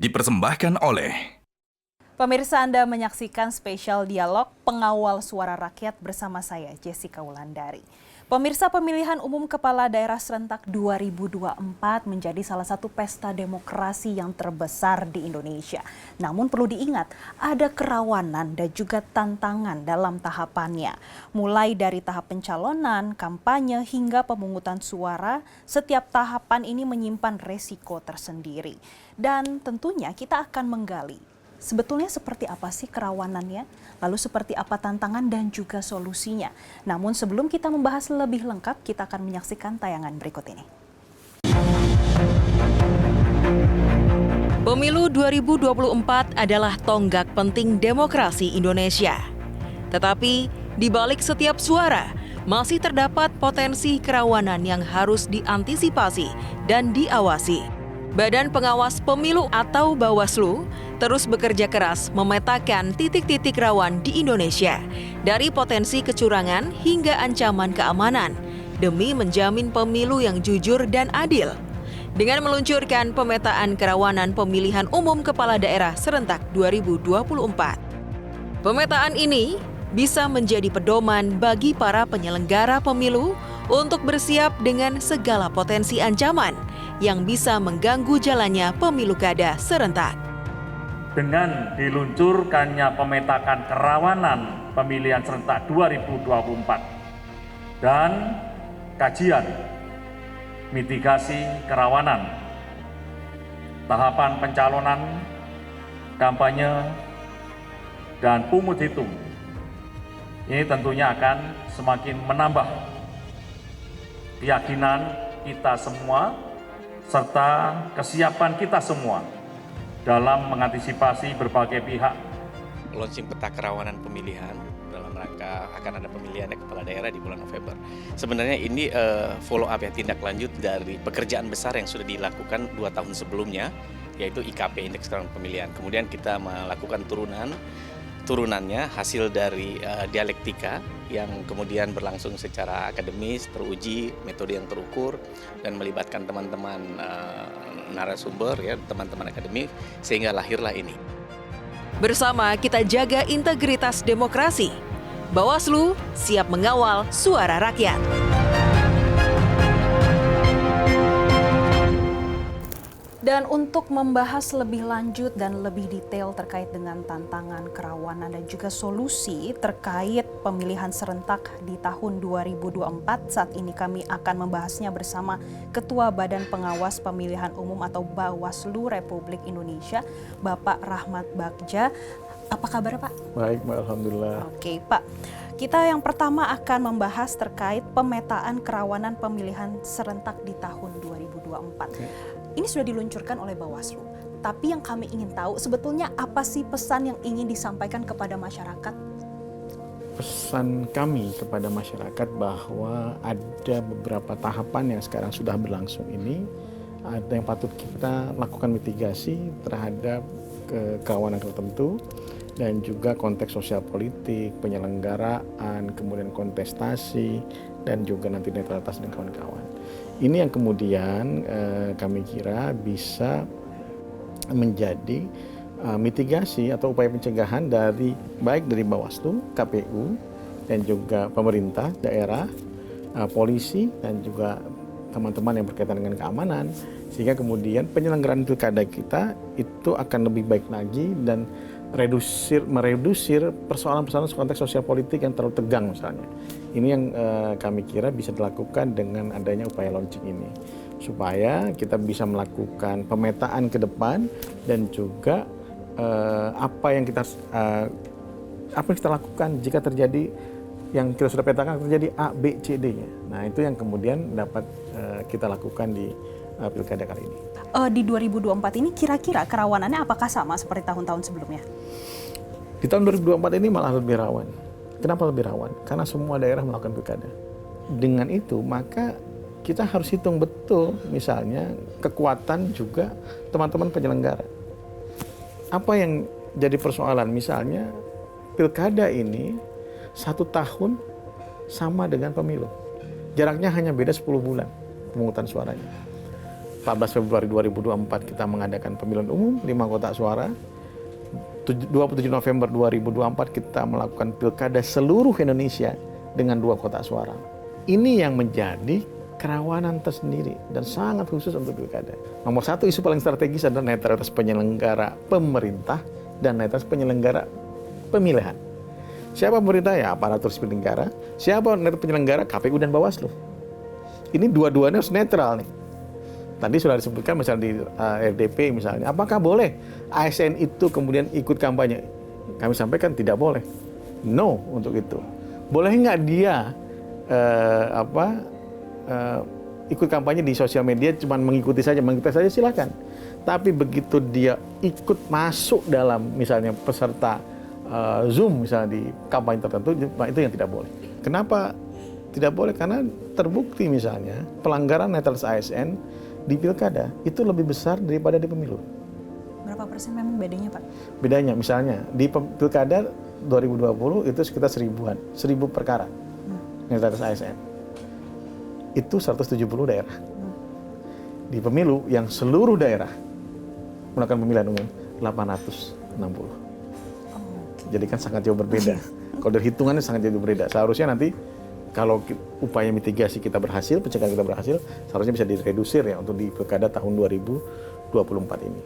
dipersembahkan oleh Pemirsa, Anda menyaksikan spesial dialog Pengawal Suara Rakyat bersama saya, Jessica Wulandari. Pemirsa, pemilihan umum kepala daerah serentak 2024 menjadi salah satu pesta demokrasi yang terbesar di Indonesia. Namun perlu diingat, ada kerawanan dan juga tantangan dalam tahapannya. Mulai dari tahap pencalonan, kampanye, hingga pemungutan suara, setiap tahapan ini menyimpan resiko tersendiri. Dan tentunya kita akan menggali sebetulnya seperti apa sih kerawanannya, lalu seperti apa tantangan dan juga solusinya. Namun sebelum kita membahas lebih lengkap, kita akan menyaksikan tayangan berikut ini. Pemilu 2024 adalah tonggak penting demokrasi Indonesia. Tetapi di balik setiap suara, masih terdapat potensi kerawanan yang harus diantisipasi dan diawasi. Badan Pengawas Pemilu atau Bawaslu terus bekerja keras memetakan titik-titik rawan di Indonesia, dari potensi kecurangan hingga ancaman keamanan, demi menjamin pemilu yang jujur dan adil. Dengan meluncurkan pemetaan kerawanan pemilihan umum kepala daerah serentak 2024. Pemetaan ini bisa menjadi pedoman bagi para penyelenggara pemilu untuk bersiap dengan segala potensi ancaman yang bisa mengganggu jalannya pemilu kada serentak. Dengan diluncurkannya pemetakan kerawanan pemilihan serentak 2024 dan kajian mitigasi kerawanan, tahapan pencalonan, kampanye, dan pungut hitung, ini tentunya akan semakin menambah keyakinan kita semua serta kesiapan kita semua dalam mengantisipasi berbagai pihak. Launching peta kerawanan pemilihan dalam rangka akan ada pemilihan kepala daerah di bulan November. Sebenarnya ini follow up ya, tindak lanjut dari pekerjaan besar yang sudah dilakukan 2 tahun sebelumnya, yaitu IKP, Indeks Kerawanan Pemilihan. Kemudian kita melakukan turunannya hasil dari dialektika yang kemudian berlangsung secara akademis, teruji, metode yang terukur, dan melibatkan teman-teman narasumber, ya, teman-teman akademik, sehingga lahirlah ini. Bersama kita jaga integritas demokrasi. Bawaslu siap mengawal suara rakyat. Dan untuk membahas lebih lanjut dan lebih detail terkait dengan tantangan, kerawanan, dan juga solusi terkait pemilihan serentak di tahun 2024, saat ini kami akan membahasnya bersama Ketua Badan Pengawas Pemilihan Umum atau Bawaslu Republik Indonesia, Bapak Rahmat Bagja. Apa kabar, Pak? Baik, Mbak. Alhamdulillah. Oke, Pak. Kita yang pertama akan membahas terkait pemetaan kerawanan pemilihan serentak di tahun 2024. Ini sudah diluncurkan oleh Bawaslu, tapi yang kami ingin tahu sebetulnya apa sih pesan yang ingin disampaikan kepada masyarakat? Pesan kami kepada masyarakat bahwa ada beberapa tahapan yang sekarang sudah berlangsung ini, ada yang patut kita lakukan mitigasi terhadap kerawanan tertentu, dan juga konteks sosial politik, penyelenggaraan, kemudian kontestasi, dan juga nanti netralitas dan kawan-kawan. Ini yang kemudian kami kira bisa menjadi mitigasi atau upaya pencegahan dari baik dari Bawaslu, KPU, dan juga pemerintah daerah, polisi, dan juga teman-teman yang berkaitan dengan keamanan, sehingga kemudian penyelenggaraan pilkada kita itu akan lebih baik lagi dan meredusir persoalan-persoalan konteks sosial politik yang terlalu tegang misalnya. Ini yang kami kira bisa dilakukan dengan adanya upaya launching ini, supaya kita bisa melakukan pemetaan ke depan dan juga apa yang kita lakukan jika terjadi yang kita sudah petakan terjadi A, B, C, D-nya. Nah, itu yang kemudian dapat kita lakukan di pilkada kali ini. Di 2024 ini kira-kira kerawanannya apakah sama seperti tahun-tahun sebelumnya? Di tahun 2024 ini malah lebih rawan. Kenapa lebih rawan? Karena semua daerah melakukan pilkada. Dengan itu maka kita harus hitung betul misalnya kekuatan juga teman-teman penyelenggara. Apa yang jadi persoalan? Misalnya pilkada ini 1 tahun sama dengan pemilu. Jaraknya hanya beda 10 bulan pemungutan suaranya. 14 Februari 2024 kita mengadakan pemilihan umum 5 kotak suara. 27 November 2024 kita melakukan pilkada seluruh Indonesia dengan 2 kotak suara. Ini yang menjadi kerawanan tersendiri dan sangat khusus untuk pilkada. Nomor 1 isu paling strategis adalah netralitas penyelenggara pemerintah dan netralitas penyelenggara pemilihan. Siapa pemerintah? Ya aparatur sipil negara. Siapa penyelenggara? KPU dan Bawaslu. Ini dua-duanya harus netral nih. Tadi sudah disebutkan misalnya di RDP misalnya, apakah boleh ASN itu kemudian ikut kampanye? Kami sampaikan tidak boleh. No untuk itu. Boleh nggak dia ikut kampanye di sosial media cuma mengikuti saja silakan. Tapi begitu dia ikut masuk dalam misalnya peserta Zoom misalnya di kampanye tertentu, itu yang tidak boleh. Kenapa tidak boleh? Karena terbukti misalnya pelanggaran netralitas ASN di pilkada itu lebih besar daripada di pemilu. Berapa persen memang bedanya, Pak? Bedanya misalnya di pilkada 2020 itu sekitar 1000 perkara netralitas ASN. Itu 170 daerah. Di pemilu yang seluruh daerah melakukan pemilihan umum 860. Jadi kan sangat jauh berbeda. Kalau dari hitungannya sangat jauh berbeda. Seharusnya nanti kalau upaya mitigasi kita berhasil, pencegahan kita berhasil, seharusnya bisa diredusir ya untuk di pilkada tahun 2024 ini.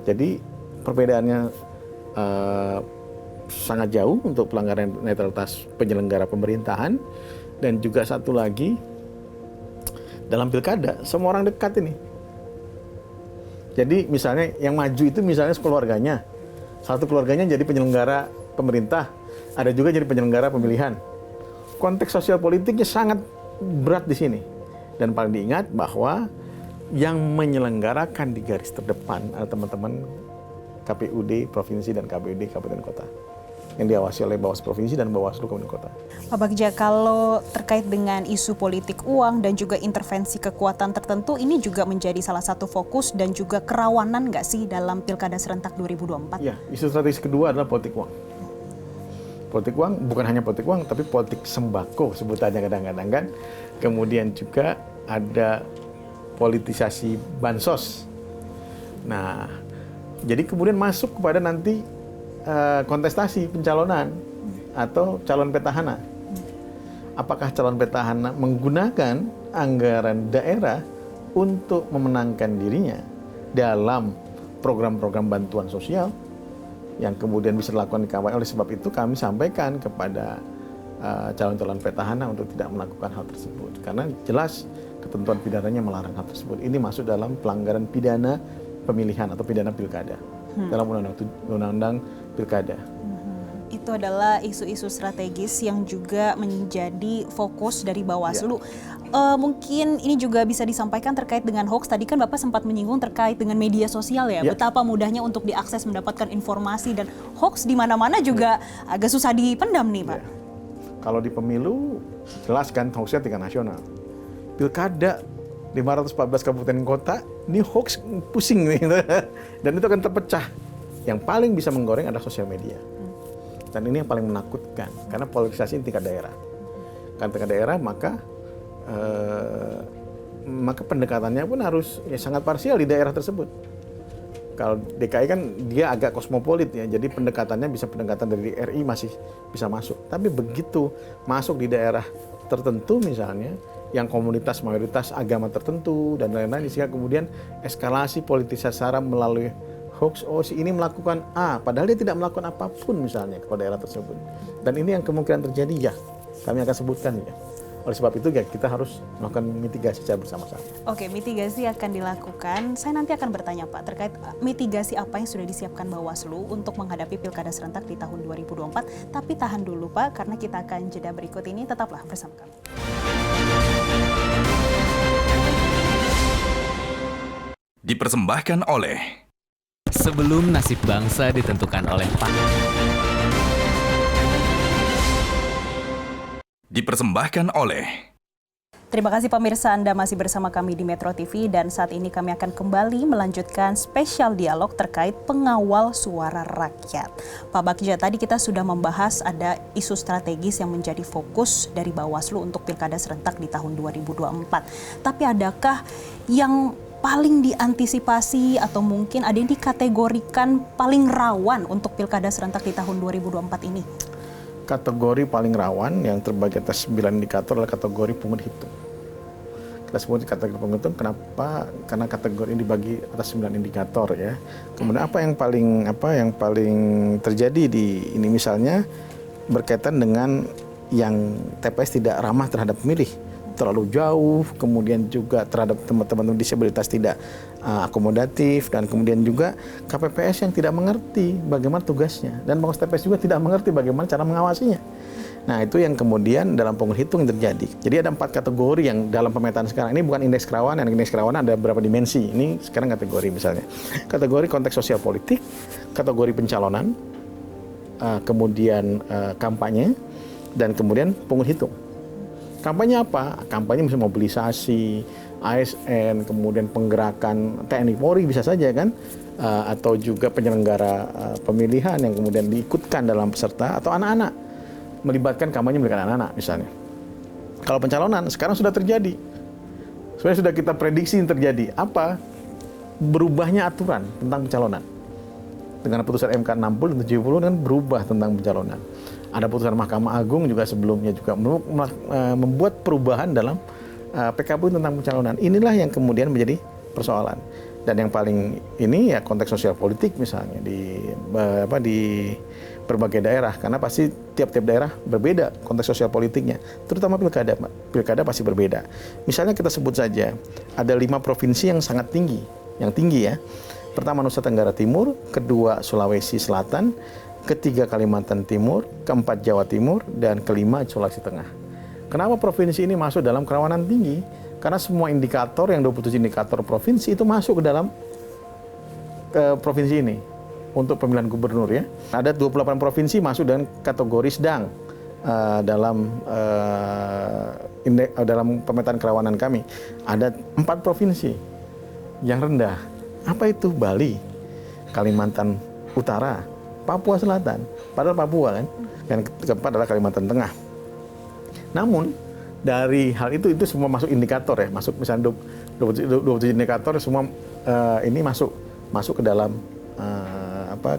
Jadi perbedaannya sangat jauh untuk pelanggaran netralitas penyelenggara pemerintahan, dan juga satu lagi dalam pilkada semua orang dekat ini. Jadi misalnya yang maju itu misalnya keluarganya, satu keluarganya jadi penyelenggara pemerintah, ada juga jadi penyelenggara pemilihan. Konteks sosial politiknya sangat berat di sini. Dan paling diingat bahwa yang menyelenggarakan di garis terdepan adalah teman-teman KPUD Provinsi dan KPUD Kabupaten Kota yang diawasi oleh Bawaslu Provinsi dan Bawaslu Kabupaten Kota. Pak Bagja, kalau terkait dengan isu politik uang dan juga intervensi kekuatan tertentu, ini juga menjadi salah satu fokus dan juga kerawanan nggak sih dalam Pilkada Serentak 2024? Ya, isu strategis kedua adalah politik uang. Politik uang bukan hanya politik uang, tapi politik sembako sebutannya kadang-kadang kan. Kemudian juga ada politisasi bansos. Nah, jadi kemudian masuk kepada nanti kontestasi pencalonan atau calon petahana. Apakah calon petahana menggunakan anggaran daerah untuk memenangkan dirinya dalam program-program bantuan sosial yang kemudian bisa dilakukan di kampanye. Oleh sebab itu kami sampaikan kepada calon-calon petahana untuk tidak melakukan hal tersebut. Karena jelas ketentuan pidananya melarang hal tersebut. Ini masuk dalam pelanggaran pidana pemilihan atau pidana pilkada dalam undang-undang pilkada. Itu adalah isu-isu strategis yang juga menjadi fokus dari Bawaslu. Mungkin ini juga bisa disampaikan terkait dengan hoax. Tadi kan Bapak sempat menyinggung terkait dengan media sosial ya. Betapa mudahnya untuk diakses mendapatkan informasi, dan hoax di mana-mana juga agak susah dipendam nih, Pak. Kalau di pemilu jelas kan hoaxnya tingkat nasional. Pilkada 514 kabupaten kota, ini hoax pusing nih. Dan itu akan terpecah. Yang paling bisa menggoreng adalah sosial media. Dan ini yang paling menakutkan, karena polarisasi tingkat daerah. Karena tingkat daerah, maka pendekatannya pun harus sangat parsial di daerah tersebut. Kalau DKI kan dia agak kosmopolit ya, jadi pendekatannya bisa pendekatan dari RI masih bisa masuk. Tapi begitu masuk di daerah tertentu misalnya, yang komunitas mayoritas agama tertentu dan lain-lain, sehingga kemudian eskalasi politisasi SARA melalui hoax, oh si ini melakukan A, padahal dia tidak melakukan apapun misalnya kepada daerah tersebut. Dan ini yang kemungkinan terjadi ya, kami akan sebutkan ya. Oleh sebab itu ya kita harus melakukan mitigasi secara bersama-sama. Oke, mitigasi akan dilakukan. Saya nanti akan bertanya Pak terkait mitigasi apa yang sudah disiapkan Bawaslu untuk menghadapi Pilkada Serentak di tahun 2024. Tapi tahan dulu Pak, karena kita akan jeda berikut ini. Tetaplah bersama kami. Dipersembahkan oleh Sebelum nasib bangsa ditentukan oleh Dipersembahkan oleh Terima kasih pemirsa, Anda masih bersama kami di Metro TV, dan saat ini kami akan kembali melanjutkan spesial dialog terkait pengawal suara rakyat. Pak Bagja, tadi kita sudah membahas ada isu strategis yang menjadi fokus dari Bawaslu untuk Pilkada Serentak di tahun 2024. Tapi adakah yang paling diantisipasi atau mungkin ada yang dikategorikan paling rawan untuk pilkada serentak di tahun 2024 ini? Kategori paling rawan yang terbagi atas 9 indikator adalah kategori pungut hitung. Kita sebut kategori pungut hitung, kenapa? Karena kategori ini dibagi atas 9 indikator ya. Kemudian apa yang paling terjadi di ini, misalnya berkaitan dengan yang TPS tidak ramah terhadap pemilih, terlalu jauh, kemudian juga terhadap teman-teman disabilitas tidak akomodatif, dan kemudian juga KPPS yang tidak mengerti bagaimana tugasnya, dan pengawas TPS juga tidak mengerti bagaimana cara mengawasinya. Nah, itu yang kemudian dalam pungut hitung terjadi. Jadi ada 4 kategori yang dalam pemetaan sekarang. Ini bukan indeks kerawanan, indeks kerawanan ada beberapa dimensi. Ini sekarang kategori misalnya. Kategori konteks sosial politik, kategori pencalonan, kemudian kampanye, dan kemudian pungut hitung. Kampanye apa? Kampanye bisa mobilisasi, ASN, kemudian penggerakan TNI Polri bisa saja kan, atau juga penyelenggara pemilihan yang kemudian diikutkan dalam peserta, atau anak-anak, melibatkan anak-anak misalnya. Kalau pencalonan sekarang sudah terjadi, sebenarnya sudah kita prediksi yang terjadi. Apa? Berubahnya aturan tentang pencalonan. Dengan putusan MK 60 dan 70 kan berubah tentang pencalonan. Ada putusan Mahkamah Agung juga sebelumnya juga membuat perubahan dalam PKPU tentang pencalonan. Inilah yang kemudian menjadi persoalan. Dan yang paling ini ya konteks sosial politik misalnya di berbagai daerah, karena pasti tiap-tiap daerah berbeda konteks sosial politiknya, terutama pilkada. Pilkada pasti berbeda. Misalnya kita sebut saja ada 5 provinsi yang sangat tinggi, ya. Pertama Nusa Tenggara Timur, kedua Sulawesi Selatan, ketiga Kalimantan Timur, keempat Jawa Timur, dan kelima Sulawesi Tengah. Kenapa provinsi ini masuk dalam kerawanan tinggi? Karena semua indikator yang 27 indikator provinsi itu masuk ke dalam provinsi ini untuk pemilihan gubernur ya. Ada 28 provinsi masuk dengan kategori sedang dalam pemetaan kerawanan kami. Ada 4 provinsi yang rendah. Apa itu? Bali, Kalimantan Utara, Papua Selatan, padahal Papua kan. Yang keempat adalah Kalimantan Tengah. Namun dari hal itu semua masuk indikator ya, masuk misalnya 27 indikator semua ini masuk ke dalam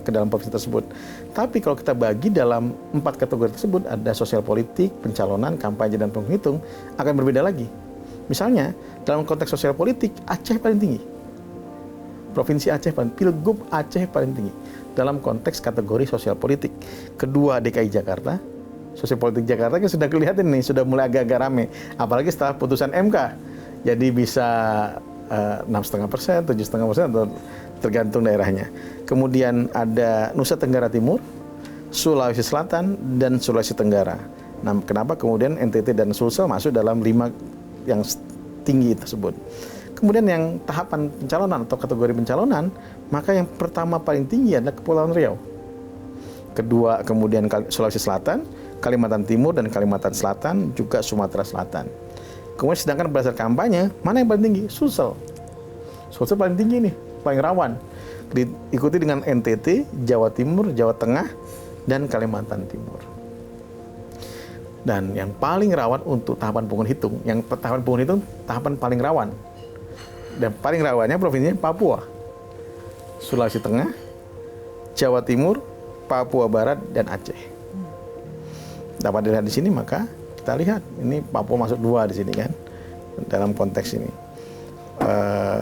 ke dalam provinsi tersebut. Tapi kalau kita bagi dalam 4 kategori tersebut, ada sosial politik, pencalonan, kampanye, dan penghitung, akan berbeda lagi. Misalnya dalam konteks sosial politik, Aceh paling tinggi. Provinsi Aceh Pilgub Aceh paling tinggi dalam konteks kategori sosial politik. Kedua DKI Jakarta. Sosial politik Jakarta kan sudah kelihatan nih, sudah mulai agak-agak rame. Apalagi setelah putusan MK. Jadi bisa 6,5%, 7,5%, atau tergantung daerahnya. Kemudian ada Nusa Tenggara Timur, Sulawesi Selatan, dan Sulawesi Tenggara. Nah, kenapa kemudian NTT dan Sulsel masuk dalam 5 yang tinggi tersebut? Kemudian yang tahapan pencalonan atau kategori pencalonan, maka yang pertama paling tinggi adalah Kepulauan Riau. Kedua kemudian Sulawesi Selatan, Kalimantan Timur dan Kalimantan Selatan, juga Sumatera Selatan. Kemudian sedangkan berdasarkan kampanye, mana yang paling tinggi? Sulsel. Sulsel paling tinggi nih, paling rawan. Diikuti dengan NTT, Jawa Timur, Jawa Tengah, dan Kalimantan Timur. Dan yang paling rawan untuk tahapan pungut hitung, tahapan paling rawan. Dan paling rawannya provinsinya Papua, Sulawesi Tengah, Jawa Timur, Papua Barat, dan Aceh. Dapat dilihat di sini, maka kita lihat ini Papua masuk 2 di sini kan dalam konteks ini.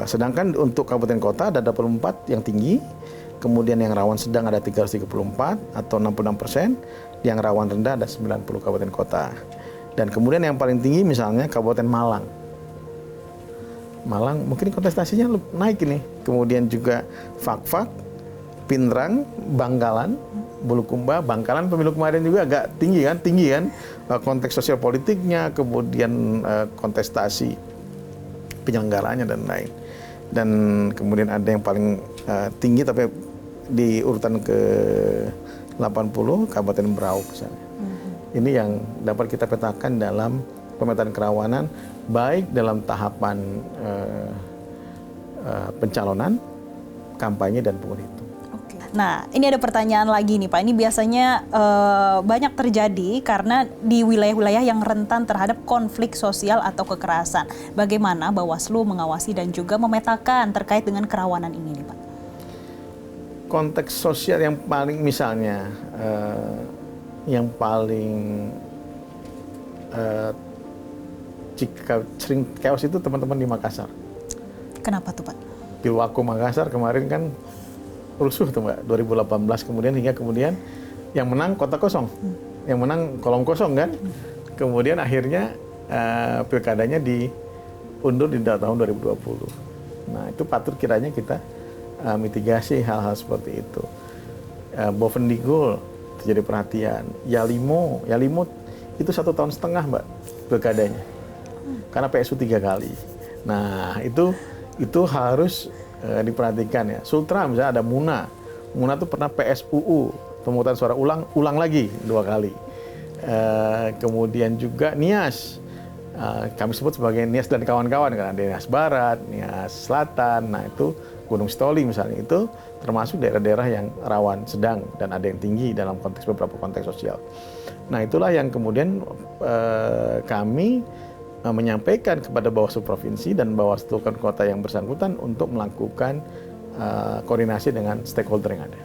Sedangkan untuk kabupaten kota ada 24 yang tinggi, kemudian yang rawan sedang ada 334 atau 66%, yang rawan rendah ada 90 kabupaten kota. Dan kemudian yang paling tinggi misalnya Kabupaten Malang. Malang mungkin kontestasinya naik ini. Kemudian juga Fakfak, Pinrang, Bangkalan, Bulukumba, Bangkalan pemilu kemarin juga agak tinggi kan konteks sosial politiknya, kemudian kontestasi penyelenggaranya dan lain. Dan kemudian ada yang paling tinggi tapi di urutan ke 80 Kabupaten Berau misalnya. Ini yang dapat kita petakan dalam pemetaan kerawanan baik dalam tahapan pencalonan, kampanye, dan pungut hitung. Nah, ini ada pertanyaan lagi nih Pak. Ini biasanya banyak terjadi karena di wilayah-wilayah yang rentan terhadap konflik sosial atau kekerasan. Bagaimana Bawaslu mengawasi dan juga memetakan terkait dengan kerawanan ini nih Pak? Konteks sosial yang paling misalnya, yang paling jika sering chaos itu teman-teman di Makassar. Kenapa tuh Pak? Pilwako Makassar kemarin kan rusuh tuh Mbak, 2018 kemudian yang menang kota kosong, yang menang kolong kosong kan, kemudian akhirnya pilkadanya diundur di tahun 2020. Nah itu patut kiranya kita mitigasi hal-hal seperti itu. Bovendigul terjadi perhatian, Yalimo itu 1,5 tahun Mbak pilkadanya, karena PSU 3 kali. Nah itu harus diperhatikan ya. Sultra misalnya ada Muna tuh pernah PSUU, pemungutan suara ulang lagi 2 kali. Kemudian juga Nias, kami sebut sebagai Nias dan kawan-kawan kan, ada Nias Barat, Nias Selatan. Nah itu Gunung Stoli misalnya, itu termasuk daerah-daerah yang rawan sedang dan ada yang tinggi dalam konteks beberapa konteks sosial. Nah itulah yang kemudian kami menyampaikan kepada Bawaslu Provinsi dan Bawaslu Kota yang bersangkutan untuk melakukan koordinasi dengan stakeholder yang ada.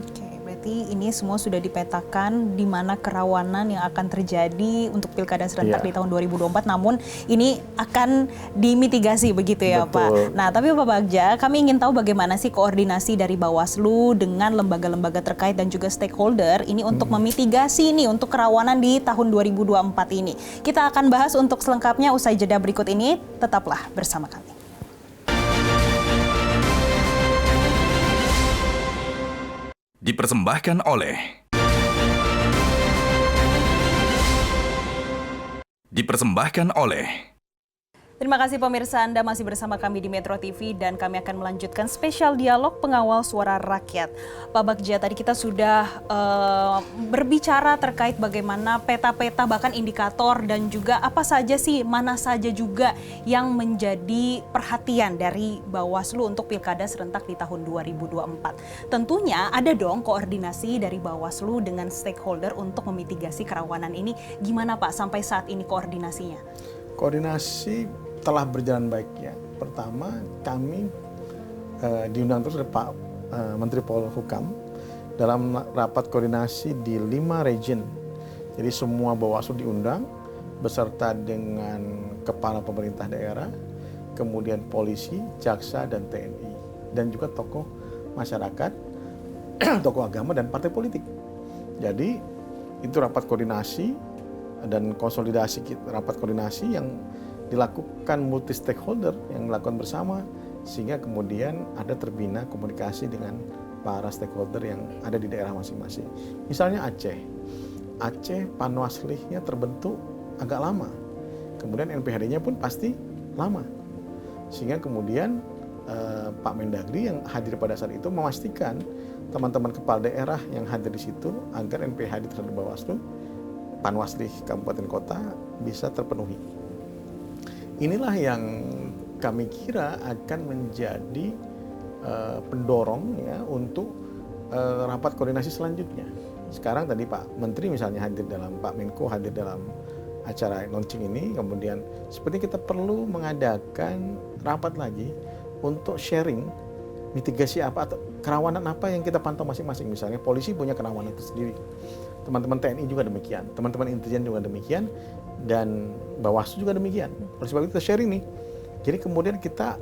Oke, berarti ini semua sudah dipetakan di mana kerawanan yang akan terjadi untuk pilkada serentak di tahun 2024, namun ini akan dimitigasi begitu ya Betul. Pak. Nah tapi Pak Bagja, kami ingin tahu bagaimana sih koordinasi dari Bawaslu dengan lembaga-lembaga terkait dan juga stakeholder ini untuk memitigasi nih untuk kerawanan di tahun 2024 ini. Kita akan bahas untuk selengkapnya usai jeda berikut ini, tetaplah bersama kami. Dipersembahkan oleh Terima kasih pemirsa, Anda masih bersama kami di Metro TV dan kami akan melanjutkan spesial dialog pengawal suara rakyat. Pak Bagja, tadi kita sudah berbicara terkait bagaimana peta-peta bahkan indikator dan juga apa saja sih, mana saja juga yang menjadi perhatian dari Bawaslu untuk pilkada serentak di tahun 2024. Tentunya ada dong koordinasi dari Bawaslu dengan stakeholder untuk memitigasi kerawanan ini. Gimana Pak sampai saat ini koordinasinya? Koordinasi telah berjalan baik ya. Pertama, kami diundang terus oleh Pak Menteri Polhukam dalam rapat koordinasi di 5 region. Jadi semua Bawaslu diundang beserta dengan kepala pemerintah daerah, kemudian polisi, jaksa, dan TNI, dan juga tokoh masyarakat, tokoh agama, dan partai politik. Jadi itu rapat koordinasi dan konsolidasi rapat koordinasi yang dilakukan multi stakeholder, yang dilakukan bersama, sehingga kemudian ada terbina komunikasi dengan para stakeholder yang ada di daerah masing-masing. Misalnya Aceh Panwaslihnya terbentuk agak lama, kemudian NPHD-nya pun pasti lama, sehingga kemudian Pak Mendagri yang hadir pada saat itu memastikan teman-teman kepala daerah yang hadir di situ agar NPHD terhadap Bawaslu, Panwaslih kabupaten kota bisa terpenuhi. Inilah yang kami kira akan menjadi pendorong ya untuk rapat koordinasi selanjutnya. Sekarang tadi Pak Menteri misalnya hadir dalam, Pak Menko hadir dalam acara launching ini, kemudian seperti kita perlu mengadakan rapat lagi untuk sharing mitigasi apa atau kerawanan apa yang kita pantau masing-masing. Misalnya polisi punya kerawanan tersendiri, teman-teman TNI juga demikian, teman-teman intelijen juga demikian, dan Bawaslu juga demikian. Oleh sebab itu kita sharing nih. Jadi kemudian kita,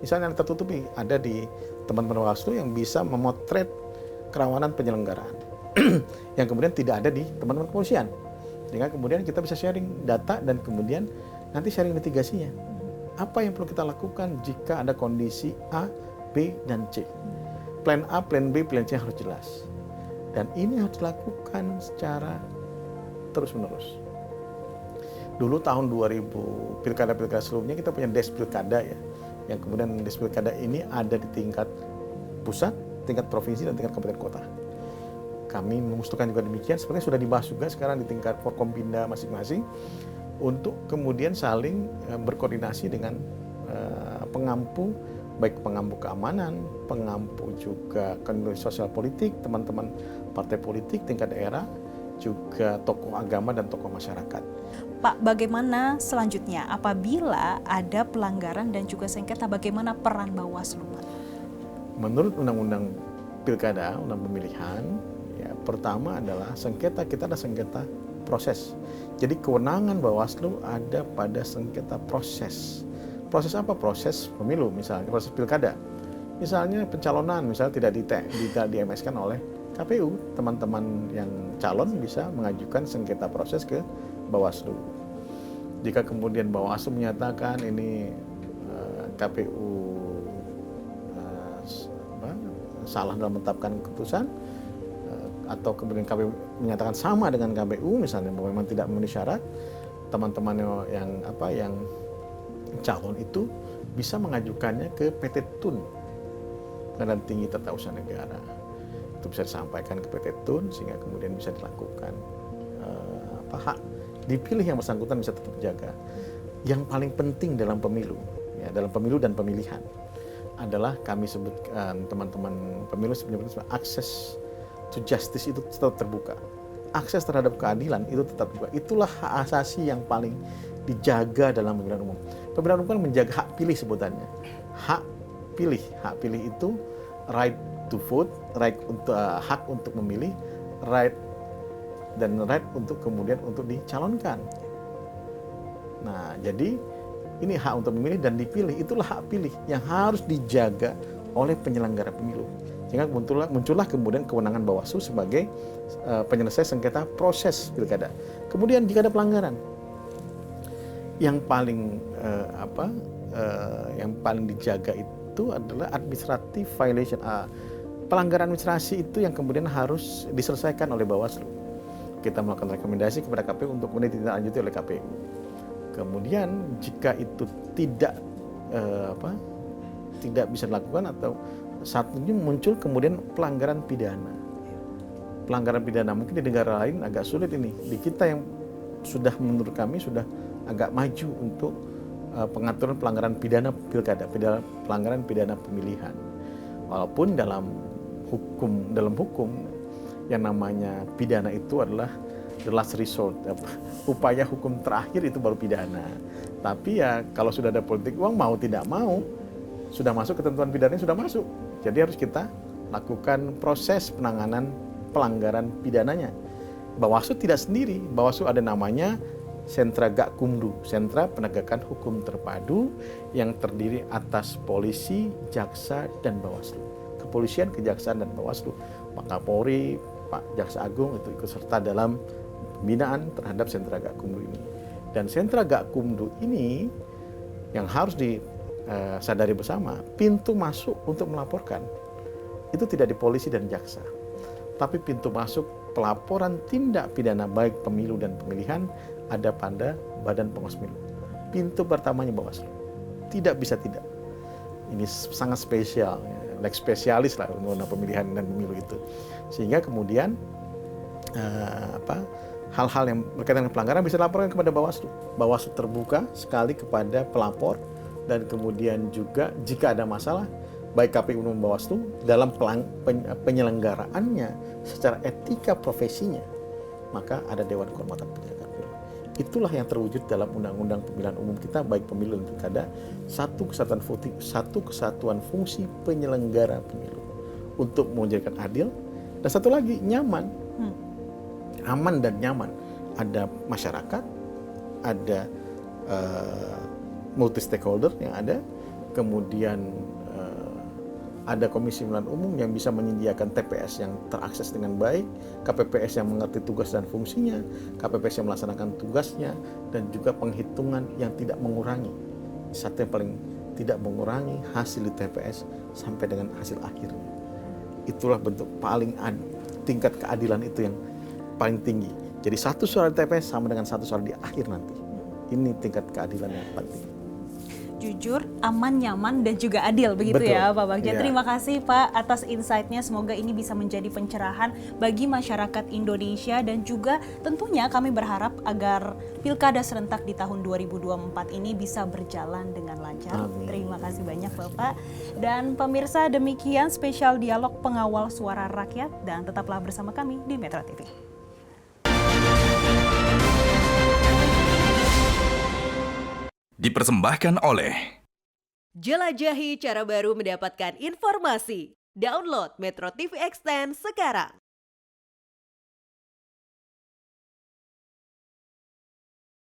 misalnya yang tertutupi ada di teman-teman Bawaslu yang bisa memotret kerawanan penyelenggaraan yang kemudian tidak ada di teman-teman kepolisian. Sehingga kemudian kita bisa sharing data dan kemudian nanti sharing mitigasinya. Apa yang perlu kita lakukan jika ada kondisi A, B, dan C. Plan A, plan B, plan C harus jelas. Dan ini harus dilakukan secara terus-menerus. Dulu tahun 2000, pilkada-pilkada sebelumnya kita punya des pilkada ya. Yang kemudian des pilkada ini ada di tingkat pusat, tingkat provinsi, dan tingkat kabupaten kota. Kami mengusulkan juga demikian, sebenarnya sudah dibahas juga sekarang di tingkat Forkompinda masing-masing untuk kemudian saling berkoordinasi dengan pengampu, baik pengampu keamanan, pengampu juga kondisi sosial politik, teman-teman partai politik tingkat daerah, juga tokoh agama dan tokoh masyarakat. Pak, bagaimana selanjutnya apabila ada pelanggaran dan juga sengketa, bagaimana peran Bawaslu, Pak? Menurut Undang-Undang Pilkada, Undang Pemilihan, ya, pertama adalah sengketa, kita ada sengketa proses. Jadi kewenangan Bawaslu ada pada sengketa proses. Proses apa? Proses pemilu, misalnya proses pilkada. Misalnya pencalonan, misalnya tidak di-MS-kan oleh KPU, teman-teman yang calon bisa mengajukan sengketa proses ke Bawaslu. Jika kemudian Bawaslu menyatakan ini KPU salah dalam menetapkan keputusan, atau kemudian KPU menyatakan sama dengan KPU, misalnya bahwa memang tidak memenuhi syarat, teman-teman yang calon itu bisa mengajukannya ke PT TUN, Pengadilan Tinggi Tata Usaha Negara. Itu bisa disampaikan ke PT TUN sehingga kemudian bisa dilakukan hak dipilih yang bersangkutan bisa tetap dijaga. Yang paling penting dalam pemilu, ya, dalam pemilu dan pemilihan adalah kami sebutkan, teman-teman pemilu sebenarnya akses to justice itu tetap terbuka. Akses terhadap keadilan itu tetap terbuka. Itulah hak asasi yang paling dijaga dalam pemilihan umum. Pemilihan umum kan menjaga hak pilih sebutannya. Hak pilih itu right to vote, right untuk hak untuk memilih, right untuk kemudian untuk dicalonkan. Nah, jadi ini hak untuk memilih dan dipilih, itulah hak pilih yang harus dijaga oleh penyelenggara pemilu. Sehingga muncullah kemudian kewenangan Bawaslu sebagai penyelesai sengketa proses pilkada. Kemudian jika ada pelanggaran, yang paling dijaga itu adalah administrative violation. Pelanggaran administrasi itu yang kemudian harus diselesaikan oleh Bawaslu. Kita melakukan rekomendasi kepada KPU untuk kemudian ditindaklanjuti oleh KPU. Kemudian jika itu tidak bisa dilakukan atau satunya muncul kemudian pelanggaran pidana. Pelanggaran pidana mungkin di negara lain agak sulit ini. Di kita yang sudah menurut kami sudah agak maju untuk pengaturan pelanggaran pidana pilkada, pelanggaran pidana pemilihan. Walaupun dalam hukum yang namanya pidana itu adalah the last resort, upaya hukum terakhir itu baru pidana. Tapi ya kalau sudah ada politik uang, mau tidak mau sudah masuk ketentuan pidananya, sudah masuk. Jadi harus kita lakukan proses penanganan pelanggaran pidananya. Bawaslu tidak sendiri, Bawaslu ada namanya Sentra Gakumdu, Sentra Penegakan Hukum Terpadu, yang terdiri atas polisi, jaksa, dan Bawaslu. Kepolisian, kejaksaan, dan Bawaslu. Pak Kapolri, Pak Jaksa Agung itu ikut serta dalam pembinaan terhadap Sentra Gakumdu ini. Dan Sentra Gakumdu ini yang harus disadari bersama, pintu masuk untuk melaporkan itu tidak di polisi dan jaksa, tapi pintu masuk pelaporan tindak pidana baik pemilu dan pemilihan ada pada Badan Pengawas Pemilu. Pintu pertamanya Bawaslu. Tidak bisa tidak. Ini sangat spesial, like spesialis lah undang-undang pemilihan dan pemilu itu. Sehingga kemudian hal-hal yang berkaitan dengan pelanggaran bisa dilaporkan kepada Bawaslu. Bawaslu terbuka sekali kepada pelapor, dan kemudian juga jika ada masalah baik KPU maupun Bawaslu dalam penyelenggaraannya secara etika profesinya, maka ada Dewan Kehormatan Penyelenggara Pemilu. Itulah yang terwujud dalam Undang-Undang Pemilihan Umum kita, baik pemilu dan pilkada, satu kesatuan fungsi penyelenggara pemilu untuk menjadikan adil, dan satu lagi nyaman, aman dan nyaman. Ada masyarakat, ada multi stakeholder yang ada, kemudian ada Komisi Pemilihan Umum yang bisa menyediakan TPS yang terakses dengan baik, KPPS yang mengerti tugas dan fungsinya, KPPS yang melaksanakan tugasnya, dan juga penghitungan yang tidak mengurangi. Satu yang paling tidak mengurangi hasil di TPS sampai dengan hasil akhirnya. Itulah bentuk paling tingkat keadilan itu yang paling tinggi. Jadi satu suara di TPS sama dengan satu suara di akhir nanti. Ini tingkat keadilan yang paling tinggi. jujur, aman, nyaman, dan juga adil, begitu Betul. ya Pak Bagja. Iya. Terima kasih Pak atas insight-nya. Semoga ini bisa menjadi pencerahan bagi masyarakat Indonesia dan juga tentunya kami berharap agar Pilkada serentak di tahun 2024 ini bisa berjalan dengan lancar. Amin. Terima kasih banyak Bapak. Dan pemirsa, demikian spesial dialog pengawal suara rakyat dan tetaplah bersama kami di Metro TV. Dipersembahkan oleh Jelajahi cara baru mendapatkan informasi. Download Metro TV Extend sekarang.